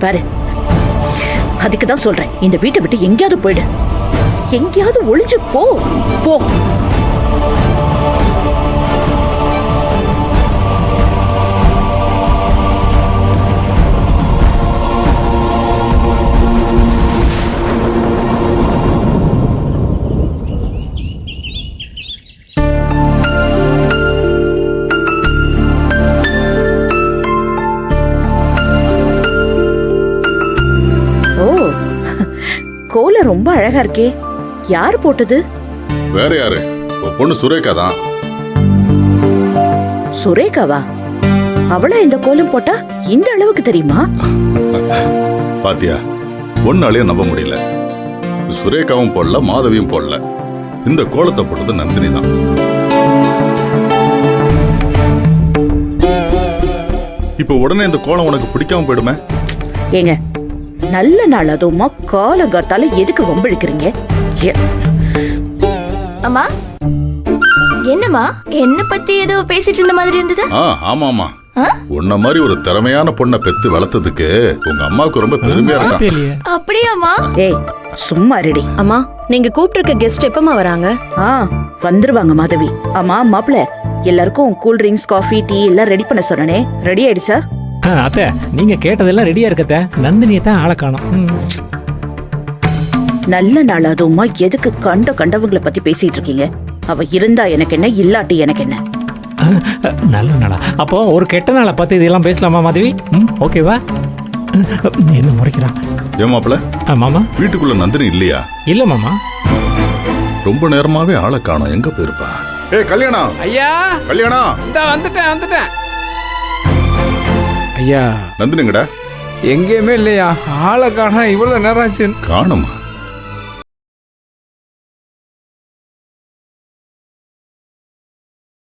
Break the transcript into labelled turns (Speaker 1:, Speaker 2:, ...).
Speaker 1: பாரு. அதுக்கு தான் சொல்றேன், இந்த வீட்டை விட்டு எங்கேயாவது போயிடு, எங்கேயாவது ஒளிஞ்சு போ போ. கோலம் ரொம்ப அழகா இருக்கே, யாரு போட்டது?
Speaker 2: வேற யாரு? பொண்ணு சுரேகா தான்.
Speaker 1: சுரேகாவா? அவளா இந்த கோலம் போட்டா இந்த அளவுக்கு தெரியுமா?
Speaker 2: பாத்தியா, ஒன்னாலேயே நம்ப முடியல. சுரேகாவும் போடல, மாதவியும் போடல. இந்த கோலத்தை போட்டது நந்தினி தான். இப்ப உடனே இந்த கோலம் உனக்கு பிடிக்காம போயிடுமே?
Speaker 1: ஏங்க, நல்ல நாள் அதுவுமா காலங்காத்தால எதுக்கு வம்பிழுக்கிறீங்க?
Speaker 3: அம்மா, என்னம்மா என்ன பத்தி ஏதோ பேசிட்டு இருந்த மாதிரி இருந்தது?
Speaker 2: ஆமா ஆமா, உன்ன மாதிரி ஒரு திறமையான பொண்ணை பெத்து வளர்த்ததுக்கு உங்க அம்மாவுக்கு ரொம்ப பெருமையா இருக்கா.
Speaker 3: அப்படியாம்மா?
Speaker 1: ஏய் சும்மா ரெடி.
Speaker 4: அம்மா, நீங்க கூப்பிட்டிருக்க கெஸ்ட் எப்பமா வராங்க?
Speaker 1: வந்துருவாங்க மாதவி. ஆமா மாப்பிள்ள, எல்லாருக்கும் கூல் ட்ரிங்க்ஸ், காஃபி, டீ எல்லாம் ரெடி பண்ண சொன்னனே, ரெடி ஆயிடுச்சா?
Speaker 5: அத்தை, நீங்க கேட்டதெல்லாம் ரெடியா இருக்கத்த. நந்தினியை தான் ஆளை காணோம்.
Speaker 1: நல்ல நாள் அதுவுமா எதுக்கு கண்டவங்களை பத்தி பேசிட்டு இருக்கீங்க? அவ இருந்தா எனக்கு என்ன, இல்லாட்டி எனக்கு என்ன?
Speaker 5: நல்ல நாளா? அப்போ ஒரு கெட்ட நாளை பத்தி இதெல்லாம் பேசலாமா மாதவி? ஓகேவா? என்ன முறைக்கிறான்?
Speaker 2: ஏன் மாப்பிள்ள?
Speaker 5: மாமா,
Speaker 2: வீட்டுக்குள்ள நந்தினி இல்லையா?
Speaker 5: இல்ல மாமா,
Speaker 2: ரொம்ப நேரமாவே ஆளை காணோம். எங்க போயிருப்பா? ஏய் கல்யாணம்,
Speaker 6: ஐயா
Speaker 2: கல்யாணம்,
Speaker 6: இந்த வந்துட்டேன் ஐயா.
Speaker 2: நந்தினிங்கடா?
Speaker 6: எங்கேயுமே இல்லையா, ஆளை காணோம். இவ்வளவு நேரம் ஆச்சு.
Speaker 2: காணுமா?